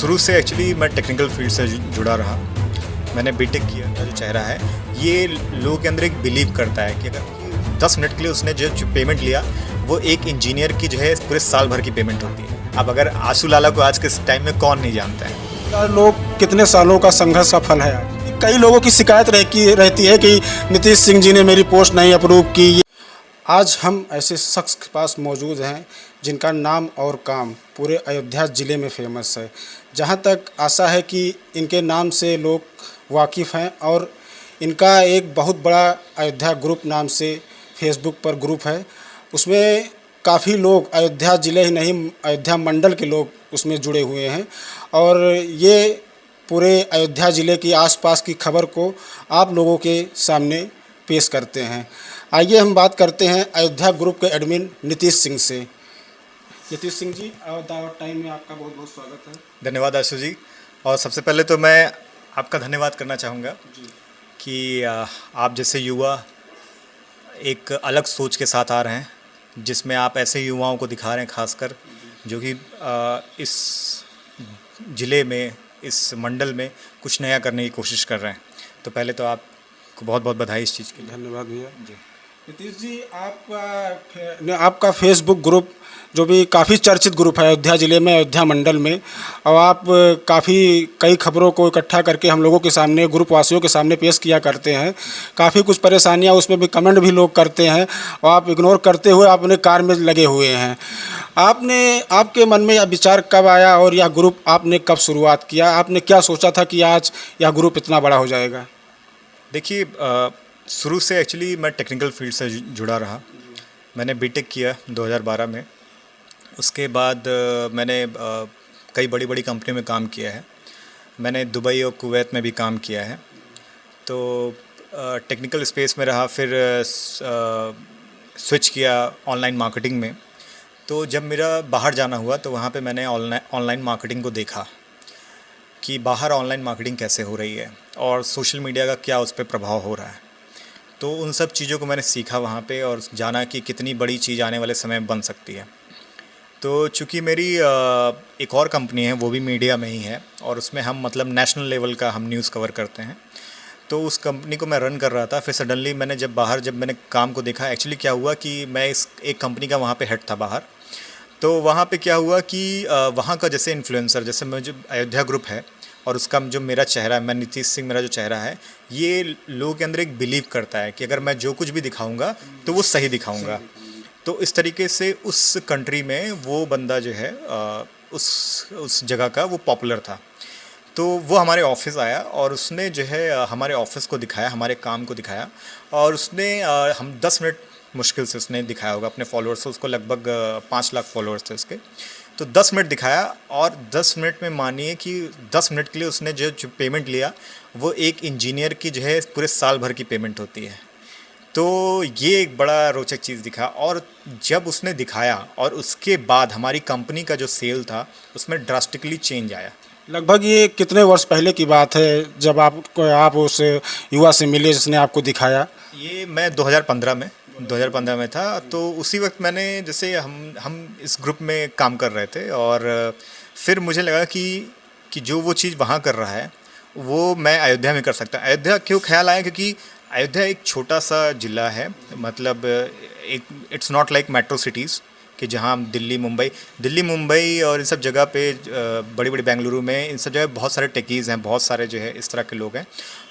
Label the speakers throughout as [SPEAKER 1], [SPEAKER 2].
[SPEAKER 1] शुरू से एक्चुअली मैं टेक्निकल फील्ड से जुड़ा रहा। मैंने बीटेक किया। मेरा जो चेहरा है ये लोगों के अंदर एक बिलीव करता है कि अगर 10 मिनट के लिए उसने जो पेमेंट लिया वो एक इंजीनियर की जो है पूरे साल भर की पेमेंट होती है। अब अगर आशु लाला को आज के टाइम में कौन नहीं जानता है।
[SPEAKER 2] लोग कितने सालों का संघर्ष का फल है। आज कई लोगों की शिकायत रहती है कि नीतीश सिंह जी ने मेरी पोस्ट नहीं अप्रूव की। आज हम ऐसे शख्स के पास मौजूद हैं जिनका नाम और काम पूरे अयोध्या ज़िले में फेमस है। जहां तक आशा है कि इनके नाम से लोग वाकिफ़ हैं और इनका एक बहुत बड़ा अयोध्या ग्रुप नाम से फेसबुक पर ग्रुप है। उसमें काफ़ी लोग अयोध्या ज़िले ही नहीं अयोध्या मंडल के लोग उसमें जुड़े हुए हैं और ये पूरे अयोध्या ज़िले की आसपास की खबर को आप लोगों के सामने पेश करते हैं। आइए हम बात करते हैं अयोध्या ग्रुप के एडमिन नीतीश सिंह से। नीतीश सिंह जी, दावत टाइम में आपका बहुत बहुत स्वागत है।
[SPEAKER 1] धन्यवाद आशु जी। और सबसे पहले तो मैं आपका धन्यवाद करना चाहूँगा कि आप जैसे युवा एक अलग सोच के साथ आ रहे हैं, जिसमें आप ऐसे युवाओं को दिखा रहे हैं, खासकर जो कि इस ज़िले में, इस मंडल में कुछ नया करने की कोशिश कर रहे हैं। तो पहले तो आपको बहुत बहुत बधाई इस चीज़ के लिए।
[SPEAKER 2] धन्यवाद भैया जी। नीतीश जी, आपका फेसबुक ग्रुप जो भी काफ़ी चर्चित ग्रुप है अयोध्या ज़िले में, अयोध्या मंडल में, और आप कई खबरों को इकट्ठा करके हम लोगों के सामने, ग्रुप वासियों के सामने पेश किया करते हैं। काफ़ी कुछ परेशानियां उसमें भी कमेंट भी लोग करते हैं और आप इग्नोर करते हुए अपने कार्य में लगे हुए हैं। आपके मन में यह विचार कब आया और यह ग्रुप आपने कब शुरुआत किया? आपने क्या सोचा था कि आज यह ग्रुप इतना बड़ा हो जाएगा?
[SPEAKER 1] देखिए, शुरू से एक्चुअली मैं टेक्निकल फील्ड से जुड़ा रहा। मैंने बीटेक किया 2012 में। उसके बाद मैंने कई बड़ी बड़ी कंपनियों में काम किया है। मैंने दुबई और कुवैत में भी काम किया है। तो टेक्निकल स्पेस में रहा, फिर स्विच किया ऑनलाइन मार्केटिंग में। तो जब मेरा बाहर जाना हुआ तो वहाँ पे मैंने ऑनलाइन मार्केटिंग को देखा कि बाहर ऑनलाइन मार्केटिंग कैसे हो रही है और सोशल मीडिया का क्या उस पर प्रभाव हो रहा है। तो उन सब चीज़ों को मैंने सीखा वहाँ पे और जाना कि कितनी बड़ी चीज़ आने वाले समय में बन सकती है। तो चूँकि मेरी एक और कंपनी है, वो भी मीडिया में ही है और उसमें हम मतलब नेशनल लेवल का हम न्यूज़ कवर करते हैं। तो उस कंपनी को मैं रन कर रहा था। फिर सडनली मैंने जब मैंने काम को देखा, एक्चुअली क्या हुआ कि मैं इस एक कंपनी का वहाँ पे हेड था बाहर। तो वहाँ पे क्या हुआ कि वहाँ का जैसे इन्फ्लुएंसर, जैसे मैं जो अयोध्या ग्रुप है और उसका जो मेरा चेहरा है, मैं नीतीश सिंह, मेरा जो चेहरा है ये लोगों के अंदर एक बिलीव करता है कि अगर मैं जो कुछ भी दिखाऊंगा तो वो सही दिखाऊंगा। तो इस तरीके से उस कंट्री में वो बंदा जो है उस जगह का वो पॉपुलर था। तो वो हमारे ऑफिस आया और उसने जो है हमारे ऑफिस को दिखाया, हमारे काम को दिखाया और उसने हम 10 मिनट मुश्किल से उसने दिखाया होगा अपने फॉलोअर्स से। उसको लगभग 5 लाख फॉलोअर्स थे उसके। तो 10 मिनट दिखाया और 10 मिनट में मानिए कि 10 मिनट के लिए उसने जो पेमेंट लिया वो एक इंजीनियर की जो है पूरे साल भर की पेमेंट होती है। तो ये एक बड़ा रोचक चीज़ दिखा। और जब उसने दिखाया और उसके बाद हमारी कंपनी का जो सेल था उसमें ड्रास्टिकली चेंज आया।
[SPEAKER 2] लगभग ये कितने वर्ष पहले की बात है जब आप उस युवा से मिले जिसने आपको दिखाया?
[SPEAKER 1] ये मैं 2015 में था। तो उसी वक्त मैंने जैसे हम इस ग्रुप में काम कर रहे थे और फिर मुझे लगा कि जो वो चीज़ वहाँ कर रहा है वो मैं अयोध्या में कर सकता। अयोध्या क्यों ख्याल आया? क्योंकि अयोध्या एक छोटा सा ज़िला है, मतलब एक it's not like metro cities कि जहाँ दिल्ली मुंबई और इन सब जगह पे बड़ी बड़ी बेंगलुरु में इन सब जगह बहुत सारे टेकीज़ हैं, बहुत सारे जो है इस तरह के लोग हैं।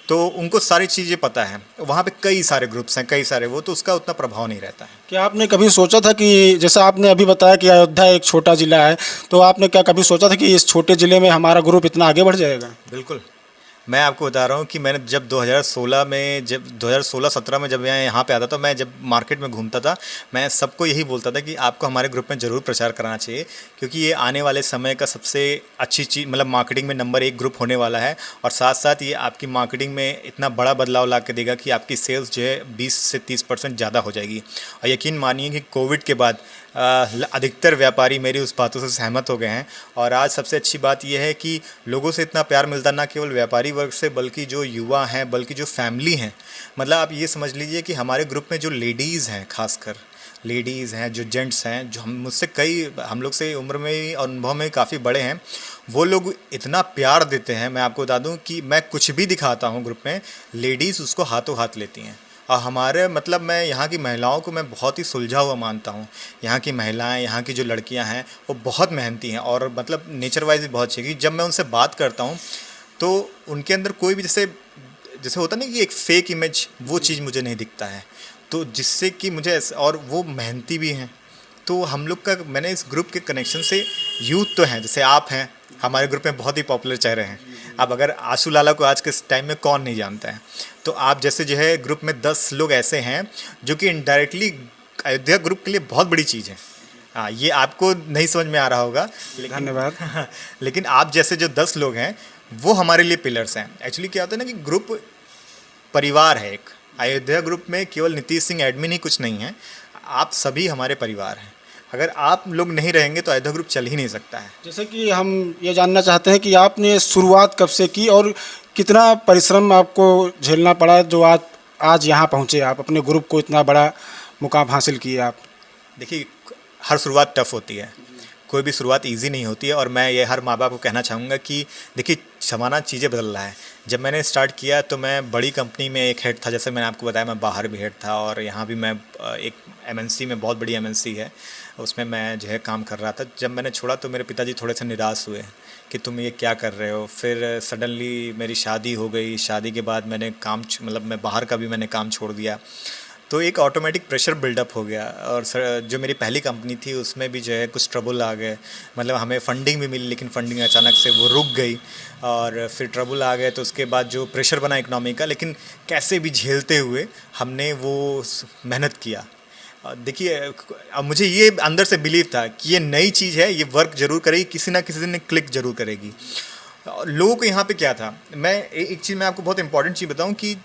[SPEAKER 1] तो उनको सारी चीज़ें पता है। वहाँ पे कई सारे ग्रुप्स हैं, कई सारे वो, तो उसका उतना प्रभाव नहीं रहता है।
[SPEAKER 2] क्या आपने कभी सोचा था कि जैसा आपने अभी बताया कि अयोध्या एक छोटा ज़िला है, तो आपने क्या कभी सोचा था कि इस छोटे ज़िले में हमारा ग्रुप इतना आगे बढ़ जाएगा?
[SPEAKER 1] बिल्कुल। मैं आपको बता रहा हूँ कि मैंने जब 2016-17 में जब मैं यहाँ पे आता था, मैं जब मार्केट में घूमता था, मैं सबको यही बोलता था कि आपको हमारे ग्रुप में ज़रूर प्रचार कराना चाहिए, क्योंकि ये आने वाले समय का सबसे अच्छी चीज़, मतलब मार्केटिंग में नंबर 1 ग्रुप होने वाला है। और साथ साथ ये आपकी मार्केटिंग में इतना बड़ा बदलाव ला के देगा कि आपकी सेल्स जो है 20 से 30% ज़्यादा हो जाएगी। और यकीन मानिए कि कोविड के बाद अधिकतर व्यापारी मेरी उस बातों से सहमत हो गए हैं। और आज सबसे अच्छी बात यह है कि लोगों से इतना प्यार मिलता, ना केवल व्यापारी वर्ग से बल्कि जो युवा हैं, बल्कि जो फैमिली हैं। मतलब आप ये समझ लीजिए कि हमारे ग्रुप में जो लेडीज़ हैं खासकर, लेडीज़ हैं, जो जेंट्स हैं, जो हम लोग से उम्र में और अनुभव में काफ़ी बड़े हैं, वो लोग इतना प्यार देते हैं। मैं आपको बता दूं कि मैं कुछ भी दिखाता हूं ग्रुप में, लेडीज़ उसको हाथों हाथ लेती हैं। और हमारे मतलब मैं यहाँ की महिलाओं को मैं बहुत ही सुलझा हुआ मानता हूँ। यहाँ की महिलाएं, यहाँ की जो लड़कियाँ हैं, वो बहुत मेहनती हैं और मतलब नेचर वाइज भी बहुत अच्छी है। जब मैं उनसे बात करता हूँ तो उनके अंदर कोई भी जैसे जैसे होता नहीं कि एक फ़ेक इमेज, वो चीज़ मुझे नहीं दिखता है। तो जिससे कि मुझे और वो मेहनती भी हैं। तो हम लोग का मैंने इस ग्रुप के कनेक्शन से यूथ तो हैं, जैसे आप हैं, हमारे ग्रुप में बहुत ही पॉपुलर चेहरे हैं। अब अगर आशू लाला को आज के टाइम में कौन नहीं जानता है, तो आप जैसे जो है ग्रुप में 10 लोग ऐसे हैं जो कि इनडायरेक्टली अयोध्या ग्रुप के लिए बहुत बड़ी चीज़ है। हाँ, ये आपको नहीं समझ में आ रहा होगा, लेकिन
[SPEAKER 2] धन्यवाद।
[SPEAKER 1] लेकिन आप जैसे जो 10 लोग हैं वो हमारे लिए पिलर्स हैं। एक्चुअली क्या होता है ना कि ग्रुप परिवार है एक। अयोध्या ग्रुप में केवल नीतीश सिंह एडमिन ही कुछ नहीं है, आप सभी हमारे परिवार हैं। अगर आप लोग नहीं रहेंगे तो अयोध्या ग्रुप चल ही नहीं सकता है।
[SPEAKER 2] जैसे कि हम ये जानना चाहते हैं कि आपने शुरुआत कब से की और कितना परिश्रम आपको झेलना पड़ा जो आज आज यहाँ पहुँचे, आप अपने ग्रुप को इतना बड़ा मुकाम हासिल किए आप।
[SPEAKER 1] देखिए, हर शुरुआत टफ होती है, कोई भी शुरुआत इजी नहीं होती है। और मैं ये हर माँ बाप को कहना चाहूँगा कि देखिए, ज़माना चीज़ें बदल रहा है। जब मैंने स्टार्ट किया तो मैं बड़ी कंपनी में एक हेड था, जैसे मैंने आपको बताया मैं बाहर भी हेड था, और यहाँ भी मैं एक एमएनसी में, बहुत बड़ी एमएनसी है, उसमें मैं जो है काम कर रहा था। जब मैंने छोड़ा तो मेरे पिताजी थोड़े से निराश हुए कि तुम ये क्या कर रहे हो। फिर सडनली मेरी शादी हो गई। शादी के बाद मैंने काम मतलब मैं बाहर का भी मैंने काम छोड़ दिया। तो एक ऑटोमेटिक प्रेशर बिल्डअप हो गया। और जो मेरी पहली कंपनी थी उसमें भी जो है कुछ ट्रबल आ गए। मतलब हमें फंडिंग भी मिली, लेकिन फंडिंग अचानक से वो रुक गई, और फिर ट्रबल आ गए। तो उसके बाद जो प्रेशर बना इकोनॉमी का, लेकिन कैसे भी झेलते हुए हमने वो मेहनत किया। देखिए, अब मुझे ये अंदर से बिलीव था कि ये नई चीज़ है, ये वर्क ज़रूर करेगी, किसी ना किसी दिन क्लिक ज़रूर करेगी। और लोगों को यहाँ पे क्या था, मैं एक चीज़ मैं आपको बहुत इंपॉर्टेंट चीज़ बताऊँ कि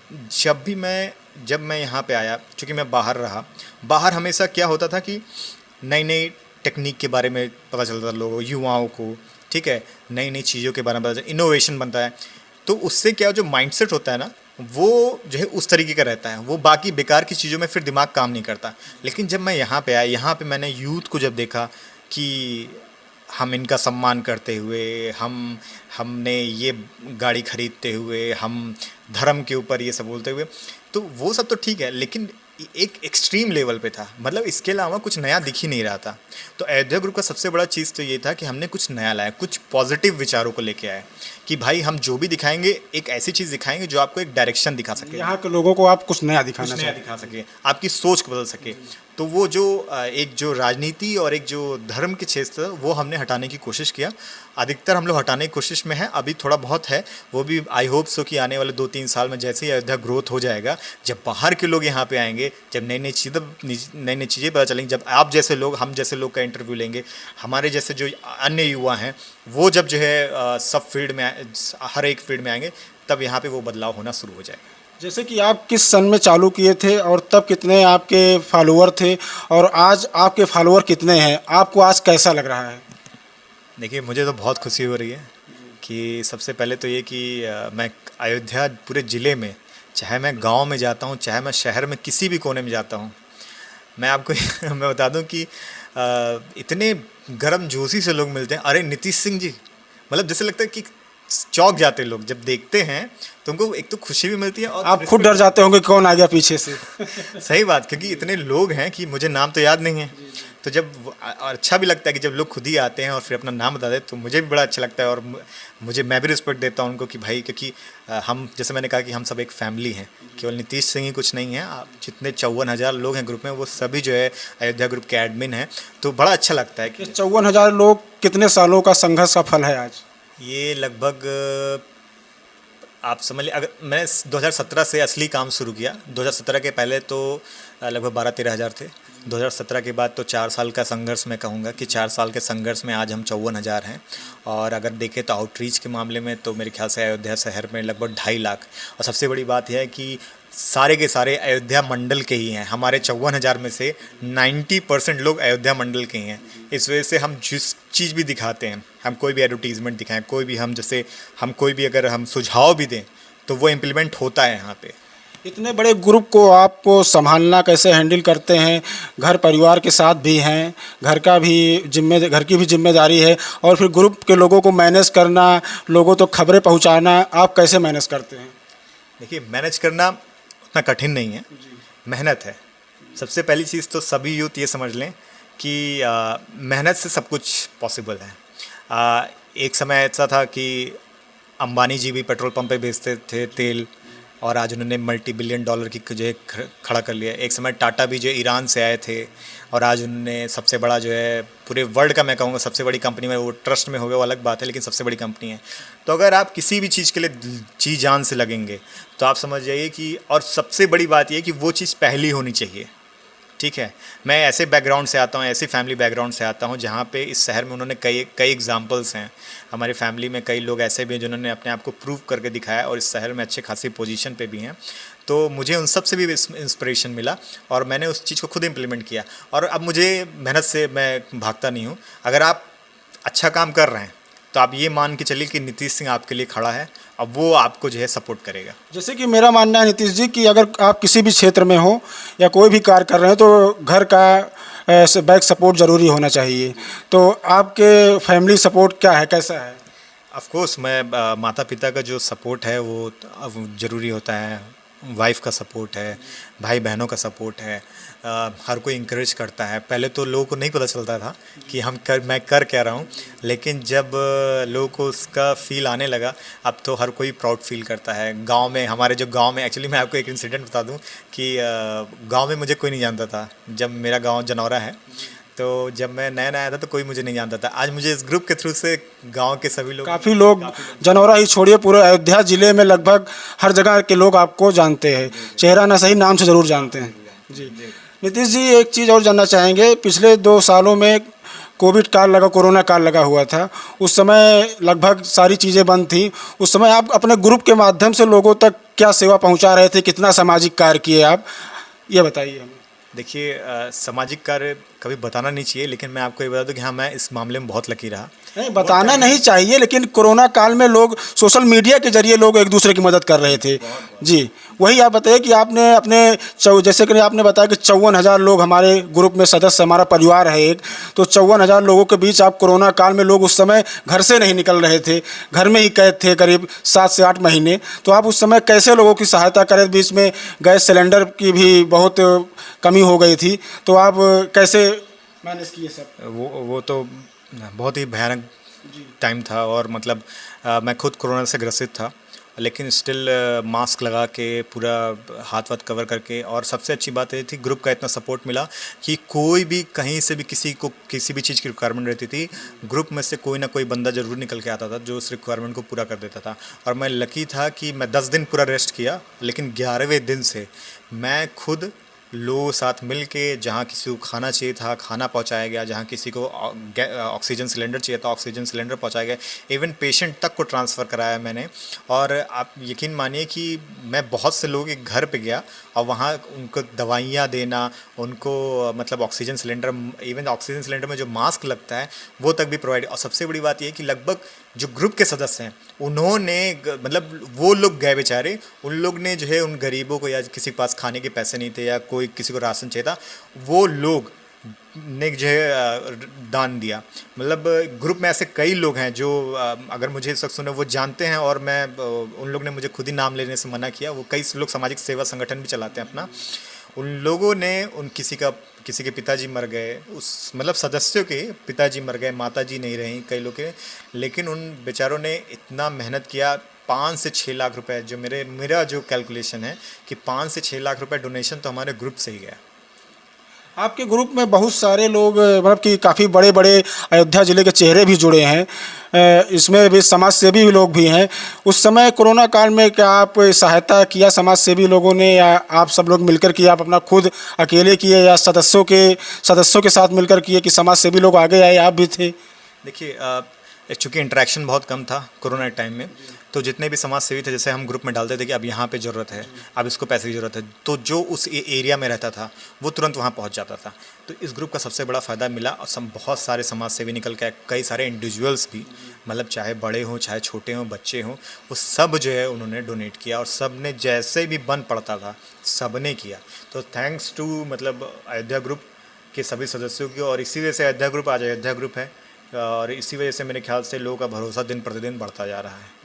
[SPEAKER 1] जब मैं यहाँ पे आया, चूँकि मैं बाहर रहा, बाहर हमेशा क्या होता था कि नई नई टेक्निक के बारे में पता चलता था लोगों, युवाओं को, ठीक है, नई नई चीज़ों के बारे में पता चलता, इनोवेशन बनता है। तो उससे क्या जो माइंडसेट होता है ना, वो जो है उस तरीके का रहता है, वो बाकी बेकार की चीज़ों में फिर दिमाग काम नहीं करता। लेकिन जब मैं यहाँ पे आया, यहाँ पे मैंने यूथ को जब देखा कि हम इनका सम्मान करते हुए, हमने ये गाड़ी खरीदते हुए, हम धर्म के ऊपर ये सब बोलते हुए, तो वो सब तो ठीक है, लेकिन एक एक्सट्रीम लेवल पे था। मतलब इसके अलावा कुछ नया दिख ही नहीं रहा था। तो अयोध्या ग्रुप का सबसे बड़ा चीज़ तो ये था कि हमने कुछ नया लाया, कुछ पॉजिटिव विचारों को लेके आए कि भाई हम जो भी दिखाएंगे, एक ऐसी चीज़ दिखाएंगे जो आपको एक डायरेक्शन दिखा सके,
[SPEAKER 2] यहाँ के लोगों को आप कुछ नया दिखाना
[SPEAKER 1] कुछ नया
[SPEAKER 2] चाहते हैं।
[SPEAKER 1] दिखा सके, आपकी सोच को बदल सके। तो वो जो एक जो राजनीति और एक जो धर्म के क्षेत्र, वो हमने हटाने की कोशिश किया। अधिकतर हम लोग हटाने की कोशिश में हैं, अभी थोड़ा बहुत है, वो भी आई होप सो कि आने वाले 2-3 साल में जैसे ही अयोध्या ग्रोथ हो जाएगा, जब बाहर के लोग यहाँ पे आएंगे, जब नई नई चीज़ें पता चलेंगी, जब आप जैसे लोग, हम जैसे लोग का इंटरव्यू लेंगे, हमारे जैसे जो अन्य युवा हैं, वो जब जो है सब फील्ड में, हर एक फील्ड में आएंगे, तब यहाँ पे वो बदलाव होना शुरू हो जाएगा।
[SPEAKER 2] जैसे कि आप किस सन में चालू किए थे और तब कितने आपके फॉलोअर थे और आज आपके फॉलोअर कितने हैं, आपको आज कैसा लग रहा है?
[SPEAKER 1] देखिए, मुझे तो बहुत खुशी हो रही है कि सबसे पहले तो ये कि मैं अयोध्या पूरे ज़िले में, चाहे मैं गांव में जाता हूं, चाहे मैं शहर में किसी भी कोने में जाता हूं, मैं आपको मैं बता दूं कि इतने गर्मजोशी से लोग मिलते हैं। अरे नीतीश सिंह जी, मतलब जैसे लगता है कि चौंक जाते हैं लोग जब देखते हैं, तो उनको एक तो खुशी भी मिलती है और
[SPEAKER 2] आप खुद डर जाते होंगे कौन आ गया पीछे से।
[SPEAKER 1] सही बात, क्योंकि इतने लोग हैं कि मुझे नाम तो याद नहीं है। तो जब और अच्छा भी लगता है कि जब लोग खुद ही आते हैं और फिर अपना नाम बता दें, तो मुझे भी बड़ा अच्छा लगता है। और मैं भी रिस्पेक्ट देता हूँ उनको कि भाई, क्योंकि हम, जैसे मैंने कहा कि हम सब एक फैमिली हैं, केवल नीतीश सिंह ही कुछ नहीं है। आप जितने 54,000 लोग हैं ग्रुप में, वो सभी जो है अयोध्या ग्रुप के एडमिन हैं। तो बड़ा अच्छा लगता है कि
[SPEAKER 2] 54,000 लोग कितने सालों का संघर्ष का फल है आज?
[SPEAKER 1] ये लगभग आप समझ लीजिए, अगर मैंने 2017 से असली काम शुरू किया, 2017 के पहले तो लगभग 12-13 हज़ार थे। 2017 के बाद तो 4 साल का संघर्ष, मैं कहूँगा कि 4 साल के संघर्ष में आज हम 54,000 हैं। और अगर देखें तो आउटरीच के मामले में तो मेरे ख्याल से अयोध्या शहर में लगभग 2.5 लाख। और सबसे बड़ी बात यह है कि सारे के सारे अयोध्या मंडल के ही हैं। हमारे 54,000 में से 90% लोग अयोध्या मंडल के ही हैं। इस वजह से हम जिस चीज़ भी दिखाते हैं, हम कोई भी एडवर्टीज़मेंट दिखाएं, कोई भी हम जैसे हम कोई भी अगर हम सुझाव भी दें, तो वो इम्प्लीमेंट होता है यहाँ पे।
[SPEAKER 2] इतने बड़े ग्रुप को आपको संभालना कैसे हैंडल करते हैं? घर परिवार के साथ भी हैं, घर की भी जिम्मेदारी है और फिर ग्रुप के लोगों को मैनेज करना, लोगों तक खबरें पहुंचाना, आप कैसे मैनेज करते हैं?
[SPEAKER 1] देखिए, मैनेज करना उतना कठिन नहीं है, मेहनत है। सबसे पहली चीज़ तो सभी यूथ ये समझ लें कि मेहनत से सब कुछ पॉसिबल है। एक समय ऐसा था कि अंबानी जी भी पेट्रोल पंप पे बेचते थे तेल, और आज उन्होंने मल्टी बिलियन डॉलर की जो है खड़ा कर लिया। एक समय टाटा भी जो ईरान से आए थे और आज उन्होंने सबसे बड़ा जो है पूरे वर्ल्ड का, मैं कहूँगा सबसे बड़ी कंपनी में, वो ट्रस्ट में हो गया वो अलग बात है, लेकिन सबसे बड़ी कंपनी है। तो अगर आप किसी भी चीज़ के लिए जी जान से लगेंगे तो आप समझ जाइए कि, और सबसे बड़ी बात ये कि वो चीज़ पहली होनी चाहिए। ठीक है, मैं ऐसे बैकग्राउंड से आता हूँ, ऐसी फैमिली बैकग्राउंड से आता हूँ जहाँ पे इस शहर में उन्होंने कई एग्जांपल्स हैं। हमारी फैमिली में कई लोग ऐसे भी हैं जिन्होंने अपने आप को प्रूव करके दिखाया और इस शहर में अच्छे खासी पोजीशन पे भी हैं। तो मुझे उन सब से भी इंस्पिरेशन मिला और मैंने उस चीज़ को खुद इम्प्लीमेंट किया। और अब मुझे मेहनत से मैं भागता नहीं हूँ। अगर आप अच्छा काम कर रहे हैं तो आप ये मान के चलिए कि नीतीश सिंह आपके लिए खड़ा है, अब वो आपको जो है सपोर्ट करेगा।
[SPEAKER 2] जैसे कि मेरा मानना है नीतीश जी कि अगर आप किसी भी क्षेत्र में हो या कोई भी कार्य कर रहे हैं तो घर का बैक सपोर्ट ज़रूरी होना चाहिए। तो आपके फैमिली सपोर्ट क्या है, कैसा है?
[SPEAKER 1] ऑफ कोर्स मैं माता पिता का जो सपोर्ट है वो ज़रूरी होता है, वाइफ का सपोर्ट है, भाई बहनों का सपोर्ट है। हर कोई इंकरेज करता है। पहले तो लोगों को नहीं पता चलता था कि मैं कर क्या रहा हूँ, लेकिन जब लोगों को उसका फील आने लगा, अब तो हर कोई प्राउड फील करता है। गांव में, हमारे जो गांव में, एक्चुअली मैं आपको एक इंसिडेंट बता दूं कि गांव में मुझे कोई नहीं जानता था। जब मेरा गांव जनौरा है, तो जब मैं नया नया आया था तो कोई मुझे नहीं जानता था। आज मुझे इस ग्रुप के थ्रू से गांव के सभी लोग,
[SPEAKER 2] काफ़ी लोग, जनौरा ही छोड़िए पूरे अयोध्या ज़िले में लगभग हर जगह के लोग आपको जानते हैं, चेहरा ना सही नाम से ज़रूर जानते हैं। जी नीतीश जी, एक चीज़ और जानना चाहेंगे, पिछले 2 सालों में कोविड काल लगा, कोरोना काल लगा हुआ था, उस समय लगभग सारी चीज़ें बंद थी। उस समय आप अपने ग्रुप के माध्यम से लोगों तक क्या सेवा पहुंचा रहे थे, कितना सामाजिक कार्य किए आप, ये बताइए हमें।
[SPEAKER 1] देखिए, सामाजिक कार्य कभी बताना नहीं चाहिए, लेकिन मैं आपको ये बता दूं कि हाँ, मैं इस मामले में बहुत लकी रहा।
[SPEAKER 2] नहीं, बताना नहीं चाहिए, लेकिन कोरोना काल में लोग सोशल मीडिया के जरिए लोग एक दूसरे की मदद कर रहे थे। जी, वही आप बताइए कि आपने अपने जैसे कि आपने बताया कि 54,000 लोग हमारे ग्रुप में सदस्य, हमारा परिवार है एक, तो 54,000 लोगों के बीच आप, कोरोना काल में लोग उस समय घर से नहीं निकल रहे थे, घर में ही कैद थे करीब 7 से 8 महीने, तो आप उस समय कैसे लोगों की सहायता करें? बीच में गैस सिलेंडर की भी बहुत कमी हो गई थी, तो आप कैसे मैनेज किए सब?
[SPEAKER 1] वो तो बहुत ही भयानक टाइम था, और मतलब मैं खुद कोरोना से ग्रसित था, लेकिन स्टिल मास्क लगा के पूरा हाथ वाथ कवर करके। और सबसे अच्छी बात ये थी, ग्रुप का इतना सपोर्ट मिला कि कोई भी कहीं से भी किसी को किसी भी चीज़ की रिक्वायरमेंट रहती थी, ग्रुप में से कोई ना कोई बंदा ज़रूर निकल के आता था जो उस रिक्वायरमेंट को पूरा कर देता था। और मैं लकी था कि मैं 10 दिन पूरा रेस्ट किया, लेकिन 11वें दिन से मैं खुद लोगों के साथ मिल के, जहाँ किसी को खाना चाहिए था खाना पहुँचाया गया, जहाँ किसी को ऑक्सीजन सिलेंडर चाहिए था ऑक्सीजन सिलेंडर पहुँचाया गया, इवन पेशेंट तक को ट्रांसफ़र कराया मैंने। और आप यकीन मानिए कि मैं बहुत से लोगों के घर पे गया और वहाँ उनको दवाइयाँ देना, उनको मतलब oxygen cylinder, even oxygen cylinder में जो मास्क लगता है वो तक भी प्रोवाइड। और सबसे बड़ी बात ये है कि लगभग जो ग्रुप के सदस्य हैं उन्होंने, मतलब वो लोग गए बेचारे, उन लोग ने जो है उन गरीबों को, या किसी के पास खाने के पैसे नहीं थे या कोई किसी को राशन चाहिए था, वो लोग ने जो है दान दिया। मतलब ग्रुप में ऐसे कई लोग हैं जो अगर मुझे सब सुने वो जानते हैं, और मैं उन लोग ने मुझे खुद ही नाम लेने से मना किया। वो कई लोग सामाजिक सेवा संगठन भी चलाते हैं अपना। उन लोगों ने किसी के पिताजी मर गए, उस मतलब सदस्यों के पिताजी मर गए, माताजी नहीं रहीं कई लोग के, लेकिन उन बेचारों ने इतना मेहनत किया। 5 से 6 लाख रुपए, जो मेरा जो कैलकुलेशन है कि 5 से 6 लाख रुपए डोनेशन तो हमारे ग्रुप से ही गया।
[SPEAKER 2] आपके ग्रुप में बहुत सारे लोग, मतलब कि काफ़ी बड़े बड़े अयोध्या ज़िले के चेहरे भी जुड़े हैं, इसमें भी समाज सेवी भी लोग भी हैं। उस समय कोरोना काल में क्या आप सहायता किया समाज सेवी लोगों ने, या आप सब लोग मिलकर किया, आप अपना खुद अकेले किए, या सदस्यों के साथ मिलकर किए कि समाज सेवी लोग आगे आए, आप भी थे?
[SPEAKER 1] देखिए, चूँकि इंटरेक्शन बहुत कम था कोरोना टाइम में, तो जितने भी समाज सेवी थे, जैसे हम ग्रुप में डालते थे कि अब यहाँ पे ज़रूरत है, अब इसको पैसे की ज़रूरत है, तो जो उस एरिया में रहता था वो तुरंत वहाँ पहुँच जाता था। तो इस ग्रुप का सबसे बड़ा फ़ायदा मिला और बहुत सारे समाज सेवी निकल के आए, कई सारे इंडिविजुअल्स भी, मतलब चाहे बड़े हों चाहे छोटे हों बच्चे हों, वो सब जो है उन्होंने डोनेट किया और सब ने जैसे भी बन पड़ता था सब ने किया। तो थैंक्स टू मतलब अयोध्या ग्रुप के सभी सदस्यों की, और इसी वजह से अयोध्या ग्रुप आज अयोध्या ग्रुप है, और इसी वजह से मेरे ख्याल से लोगों का भरोसा दिन प्रतिदिन बढ़ता जा रहा है।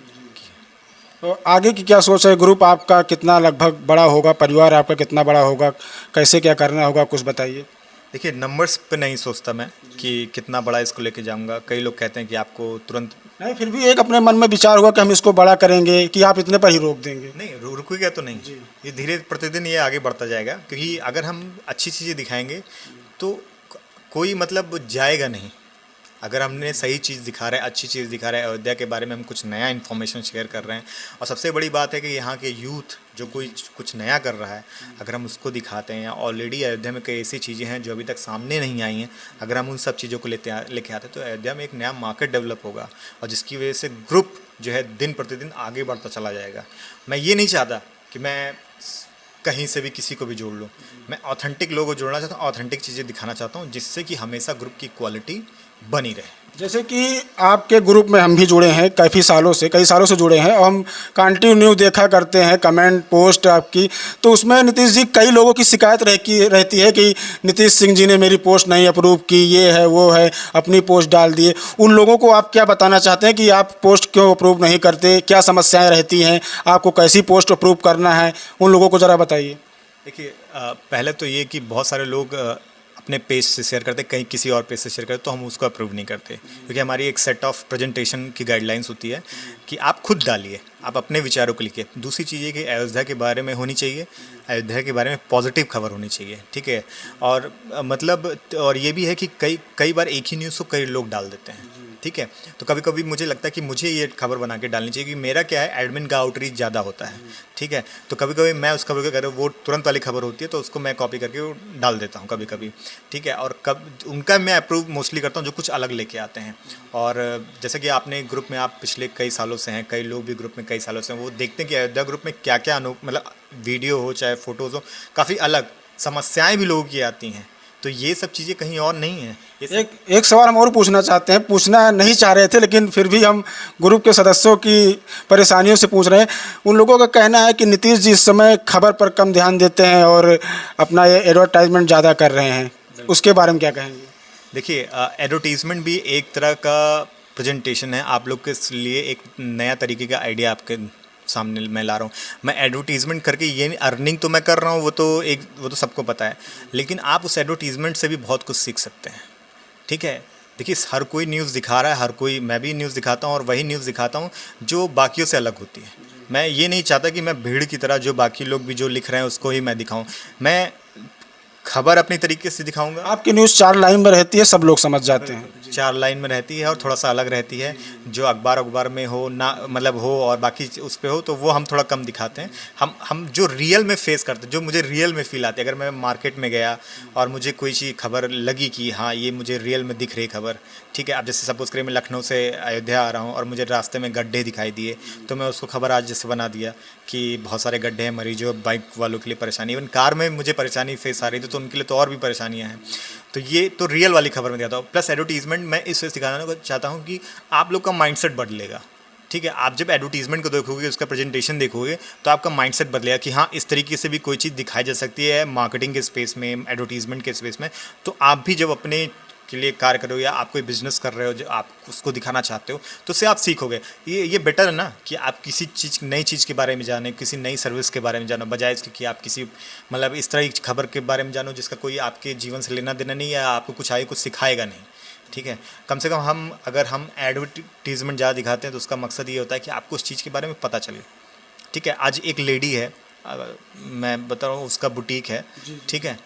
[SPEAKER 2] तो आगे की क्या सोच है? ग्रुप आपका कितना लगभग बड़ा होगा? परिवार आपका कितना बड़ा होगा? कैसे क्या करना होगा, कुछ बताइए।
[SPEAKER 1] देखिए, नंबर्स पे नहीं सोचता मैं कि कितना बड़ा इसको लेके जाऊंगा। कई लोग कहते हैं कि आपको तुरंत,
[SPEAKER 2] नहीं, फिर भी एक अपने मन में विचार होगा कि हम इसको बड़ा करेंगे, कि आप इतने पर ही रोक देंगे?
[SPEAKER 1] नहीं रुकेगा तो नहीं, ये धीरे प्रतिदिन ये आगे बढ़ता जाएगा, क्योंकि अगर हम अच्छी चीज़ें दिखाएंगे तो कोई मतलब जाएगा नहीं। अगर हमने सही चीज़ दिखा रहे हैं, अच्छी चीज़ दिखा रहे हैं, अयोध्या के बारे में हम कुछ नया इन्फॉर्मेशन शेयर कर रहे हैं, और सबसे बड़ी बात है कि यहाँ के यूथ जो कोई कुछ नया कर रहा है, अगर हम उसको दिखाते हैं, या ऑलरेडी अयोध्या में कई ऐसी चीज़ें हैं जो अभी तक सामने नहीं आई हैं, अगर हम उन सब चीज़ों को लेके आते हैं तो अयोध्या में एक नया मार्केट डेवलप होगा, और जिसकी वजह से ग्रुप जो है दिन प्रतिदिन आगे बढ़ता चला जाएगा। मैं ये नहीं चाहता कि मैं कहीं से भी किसी को भी जोड़ लूँ, मैं ऑथेंटिक लोगों को जोड़ना चाहता हूँ, ऑथेंटिक चीज़ें दिखाना चाहता हूँ, जिससे कि हमेशा ग्रुप की क्वालिटी बनी रहे।
[SPEAKER 2] जैसे कि आपके ग्रुप में हम भी जुड़े हैं, कई सालों से जुड़े हैं, और हम कंटिन्यू देखा करते हैं कमेंट पोस्ट आपकी। तो उसमें नीतीश जी, कई लोगों की शिकायत रहती है कि नीतीश सिंह जी ने मेरी पोस्ट नहीं अप्रूव की, ये है वो है, अपनी पोस्ट डाल दिए। उन लोगों को आप क्या बताना चाहते हैं कि आप पोस्ट क्यों अप्रूव नहीं करते? क्या समस्याएं रहती हैं? आपको कैसी पोस्ट अप्रूव करना है, उन लोगों को ज़रा बताइए।
[SPEAKER 1] देखिए, पहले तो ये कि बहुत सारे लोग अपने पेज से शेयर करते, कहीं किसी और पेज से शेयर करते, तो हम उसको अप्रूव नहीं करते, क्योंकि हमारी एक सेट ऑफ प्रेजेंटेशन की गाइडलाइंस होती है कि आप खुद डालिए, आप अपने विचारों को लिखिए। दूसरी चीज़ ये कि अयोध्या के बारे में होनी चाहिए, अयोध्या के बारे में पॉजिटिव खबर होनी चाहिए, ठीक है। और मतलब और ये भी है कि कई कई बार एक ही न्यूज़ को कई लोग डाल देते हैं, ठीक है। तो कभी कभी मुझे लगता है कि मुझे ये खबर बना के डालनी चाहिए, क्योंकि मेरा क्या है, एडमिन का आउटरीच ज़्यादा होता है, ठीक है। तो कभी कभी मैं उस खबर को कह वो तुरंत वाली खबर होती है, तो उसको मैं कॉपी करके वो डाल देता हूँ कभी कभी, ठीक है। और कब उनका मैं अप्रूव मोस्टली करता हूँ जो कुछ अलग लेके आते हैं। और जैसे कि आपने ग्रुप में, आप पिछले कई सालों से हैं, कई लोग भी ग्रुप में कई सालों से हैं, वो देखते हैं कि अयोध्या ग्रुप में क्या क्या मतलब वीडियो हो चाहे फ़ोटोज़ हो, काफ़ी अलग समस्याएँ भी लोगों की आती हैं। तो ये सब चीज़ें कहीं और नहीं है।
[SPEAKER 2] एक सवाल हम और पूछना चाहते हैं, पूछना नहीं चाह रहे थे, लेकिन फिर भी हम ग्रुप के सदस्यों की परेशानियों से पूछ रहे हैं। उन लोगों का कहना है कि नीतीश जी इस समय खबर पर कम ध्यान देते हैं और अपना ये एडवर्टाइजमेंट ज़्यादा कर रहे हैं, उसके बारे में क्या कहेंगे?
[SPEAKER 1] देखिए, एडवर्टीज़मेंट भी एक तरह का प्रेजेंटेशन है। आप लोग के लिए एक नया तरीके का आइडिया आपके सामने मैं ला रहा हूँ। मैं एडवर्टीज़मेंट करके ये नहीं, अर्निंग तो मैं कर रहा हूँ, वो तो सबको पता है, लेकिन आप उस एडवर्टीज़मेंट से भी बहुत कुछ सीख सकते हैं, ठीक है। देखिए, हर कोई न्यूज़ दिखा रहा है, हर कोई, मैं भी न्यूज़ दिखाता हूँ, और वही न्यूज़ दिखाता हूँ जो बाकियों से अलग होती है। मैं ये नहीं चाहता कि मैं भीड़ की तरह जो बाकी लोग भी जो लिख रहे हैं उसको ही मैं दिखाऊं। मैं खबर अपनी तरीके से दिखाऊंगा।
[SPEAKER 2] आपकी न्यूज़ 4 लाइन में रहती है, सब लोग समझ जाते हैं।
[SPEAKER 1] 4 लाइन में रहती है और थोड़ा सा अलग रहती है, जो अखबार में हो ना, मतलब हो, और बाकी उस पे हो, तो वो हम थोड़ा कम दिखाते हैं। हम जो रियल में फेस करते हैं, जो मुझे रियल में फील आती है, अगर मैं मार्केट में गया और मुझे कोई चीज़ खबर लगी कि हाँ ये मुझे रियल में दिख रही खबर, ठीक है। अब जैसे सपोज़ करिए मैं लखनऊ से अयोध्या आ रहा हूँ और मुझे रास्ते में गड्ढे दिखाई दिए, तो मैं उसको खबर आज जैसे बना दिया कि बहुत सारे गड्ढे हैं, मरीजों बाइक वालों के लिए परेशानी, इवन कार में मुझे परेशानी फेस आ रही थी तो उनके लिए तो और भी परेशानियाँ हैं। तो ये तो रियल वाली खबर में दिखाता हूँ। प्लस एडवर्टीज़मेंट मैं इस वजह से दिखाना चाहता हूँ कि आप लोग का माइंडसेट बदलेगा, ठीक है। आप जब एडवर्टीज़मेंट को देखोगे, उसका प्रेजेंटेशन देखोगे, तो आपका माइंडसेट बदलेगा कि हाँ इस तरीके से भी कोई चीज़ दिखाई जा सकती है मार्केटिंग के स्पेस में, एडवर्टीज़मेंट के स्पेस में। तो आप भी जब अपने के लिए कार्य करो या आप कोई बिजनेस कर रहे हो जो आप उसको दिखाना चाहते हो, तो उससे आप सीखोगे। ये बेटर है ना कि आप किसी चीज़, नई चीज़ के बारे में जाने, किसी नई सर्विस के बारे में जानो, बजाय इसके कि आप किसी मतलब इस तरह की खबर के बारे में जानो जिसका कोई आपके जीवन से लेना देना नहीं है, आपको कुछ आगे कुछ सिखाएगा नहीं, ठीक है। कम से कम अगर हम एडवर्टीज़मेंट ज़्यादा दिखाते हैं तो उसका मकसद ये होता है कि आपको उस चीज़ के बारे में पता चले, ठीक है। आज एक लेडी है, मैं बता रहा हूँ, उसका बुटीक है, ठीक है।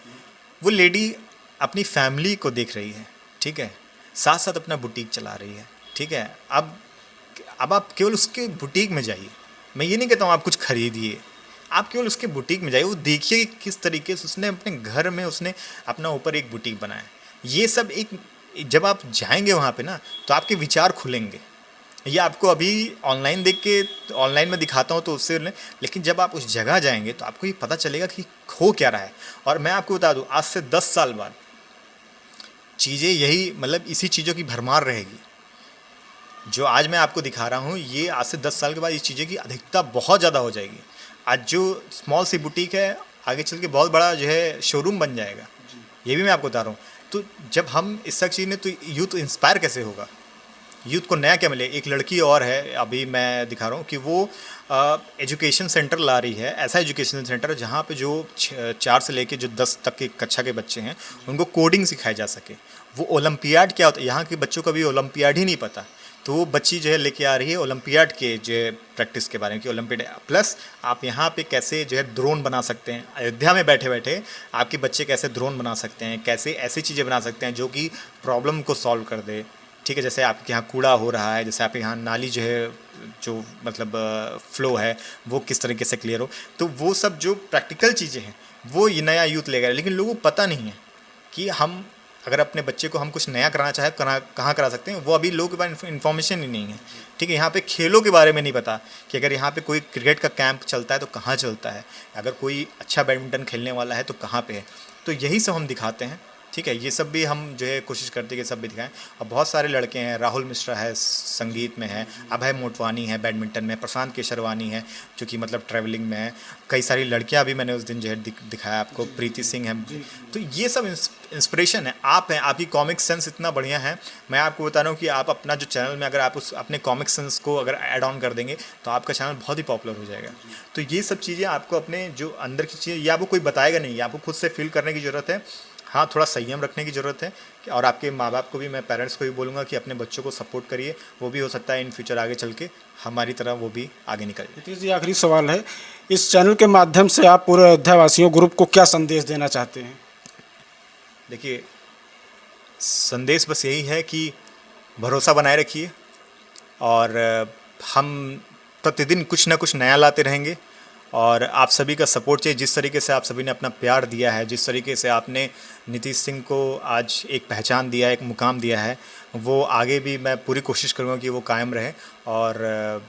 [SPEAKER 1] वो लेडी अपनी फैमिली को देख रही है, ठीक है, साथ साथ अपना बुटीक चला रही है, ठीक है। अब आप केवल उसके बुटीक में जाइए, मैं ये नहीं कहता हूँ आप कुछ खरीदिए, आप केवल उसके बुटीक में जाइए, वो देखिए किस तरीके से उसने अपने घर में उसने अपना ऊपर एक बुटीक बनाया। ये सब जब आप जाएंगे वहाँ पे ना तो आपके विचार खुलेंगे। ये आपको अभी ऑनलाइन देख के ऑनलाइन में दिखाता हूँ तो उससे लेकिन जब आप उस जगह जाएंगे तो आपको ये पता चलेगा कि हो क्या रहा है। और मैं आपको बता दूँ, आज से 10 साल बाद चीज़ें यही मतलब इसी चीज़ों की भरमार रहेगी। जो आज मैं आपको दिखा रहा हूँ ये आज से 10 साल के बाद इस चीज़ें की अधिकता बहुत ज़्यादा हो जाएगी। आज जो स्मॉल सी बुटीक है आगे चल के बहुत बड़ा जो है शोरूम बन जाएगा। ये भी मैं आपको बता रहा हूँ। तो जब हम इस सब चीज़ में तो यूथ इंस्पायर कैसे होगा, यूथ को नया क्या मिले। एक लड़की और है अभी मैं दिखा रहा हूँ कि वो एजुकेशन सेंटर ला रही है, ऐसा एजुकेशन सेंटर जहाँ पे जो 4 से लेके जो 10 तक की कक्षा के बच्चे हैं उनको कोडिंग सिखाई जा सके। वो ओलंपियाड क्या होता है, यहाँ के बच्चों को भी ओलंपियाड ही नहीं पता, तो वो बच्ची जो है लेके आ रही है ओलंपियाड के जो है प्रैक्टिस के बारे में कि ओलंपियाड प्लस आप यहाँ पे कैसे जो है ड्रोन बना सकते हैं। अयोध्या में बैठे बैठे आपके बच्चे कैसे ड्रोन बना सकते हैं, कैसे ऐसी चीज़ें बना सकते हैं जो कि प्रॉब्लम को सॉल्व कर दे। ठीक है, जैसे आपके यहाँ कूड़ा हो रहा है, जैसे आपके यहाँ नाली जो है जो मतलब फ्लो है वो किस तरीके से क्लियर हो। तो वो सब जो प्रैक्टिकल चीज़ें हैं वो ये नया यूथ लेगा। लेकिन लोगों को पता नहीं है कि हम अगर अपने बच्चे को हम कुछ नया कराना चाहें कहाँ करा सकते हैं। वो अभी लोगों के पास इन्फॉर्मेशन ही नहीं है। ठीक है, यहाँ पे खेलों के बारे में नहीं पता कि अगर यहाँ पे कोई क्रिकेट का कैंप चलता है तो कहाँ चलता है, अगर कोई अच्छा बैडमिंटन खेलने वाला है तो कहाँ पे है। तो यही सब हम दिखाते हैं। ठीक है, ये सब भी हम जो है कोशिश करते हैं कि सब भी दिखाएं। और बहुत सारे लड़के हैं, राहुल मिश्रा है संगीत में है, अभय मोटवानी है बैडमिंटन में, प्रशांत केशरवानी है जो कि मतलब ट्रैवलिंग में है, कई सारी लड़कियां भी मैंने उस दिन जो है दिखाया आपको, प्रीति सिंह है। तो ये सब इंस्पिरेशन है। आप हैं, आपकी कॉमिक सेंस इतना बढ़िया है। मैं आपको बता रहा हूँ कि आप अपना जो चैनल में अगर आप उस अपने कॉमिक सेंस को अगर ऐड ऑन कर देंगे तो आपका चैनल बहुत ही पॉपुलर हो जाएगा। तो ये सब चीज़ें आपको अपने जो अंदर की चीज़ें ये आपको कोई बताएगा नहीं, आपको खुद से फील करने की ज़रूरत है। हाँ, थोड़ा संयम रखने की ज़रूरत है। और आपके माँ बाप को भी, मैं पेरेंट्स को भी बोलूँगा कि अपने बच्चों को सपोर्ट करिए। वो भी हो सकता है इन फ्यूचर आगे चल के हमारी तरह वो भी आगे निकल जाए।
[SPEAKER 2] नीतीश जी, आखिरी सवाल है, इस चैनल के माध्यम से आप पूरे अयोध्या वासियों ग्रुप को क्या संदेश देना चाहते हैं?
[SPEAKER 1] देखिए, संदेश बस यही है कि भरोसा बनाए रखिए और हम प्रतिदिन कुछ ना कुछ नया लाते रहेंगे। और आप सभी का सपोर्ट चाहिए। जिस तरीके से आप सभी ने अपना प्यार दिया है, जिस तरीके से आपने नीतीश सिंह को आज एक पहचान दिया, एक मुकाम दिया है, वो आगे भी मैं पूरी कोशिश करूँगा कि वो कायम रहे। और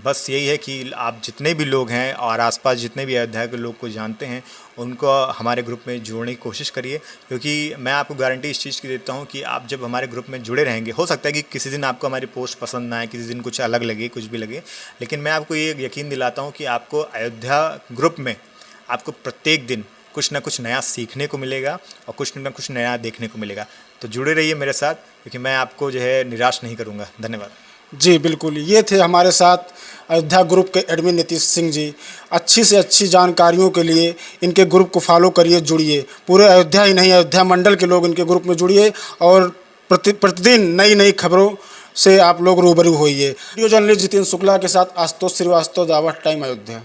[SPEAKER 1] बस यही है कि आप जितने भी लोग हैं और आसपास जितने भी अयोध्या के लोग को जानते हैं उनको हमारे ग्रुप में जोड़ने की कोशिश करिए। क्योंकि मैं आपको गारंटी इस चीज़ की देता हूँ कि आप जब हमारे ग्रुप में जुड़े रहेंगे, हो सकता है कि किसी दिन आपको हमारी पोस्ट पसंद ना आए, किसी दिन कुछ अलग लगे, कुछ भी लगे, लेकिन मैं आपको ये यकीन दिलाता हूँ कि आपको अयोध्या ग्रुप में आपको प्रत्येक दिन कुछ ना कुछ नया सीखने को मिलेगा और कुछ ना कुछ नया देखने को मिलेगा। तो जुड़े रहिए मेरे साथ, क्योंकि मैं आपको जो है निराश नहीं करूँगा। धन्यवाद।
[SPEAKER 2] जी बिल्कुल, ये थे हमारे साथ अयोध्या ग्रुप के एडमिन नीतीश सिंह जी। अच्छी से अच्छी जानकारियों के लिए इनके ग्रुप को फॉलो करिए, जुड़िए। पूरे अयोध्या ही नहीं, अयोध्या मंडल के लोग इनके ग्रुप में जुड़िए और प्रतिदिन नई नई खबरों से आप लोग रूबरू होइए। वीडियो जर्नलिस्ट जितेंद्र शुक्ला के साथ आशुतोष श्रीवास्तव, दावत टाइम, अयोध्या।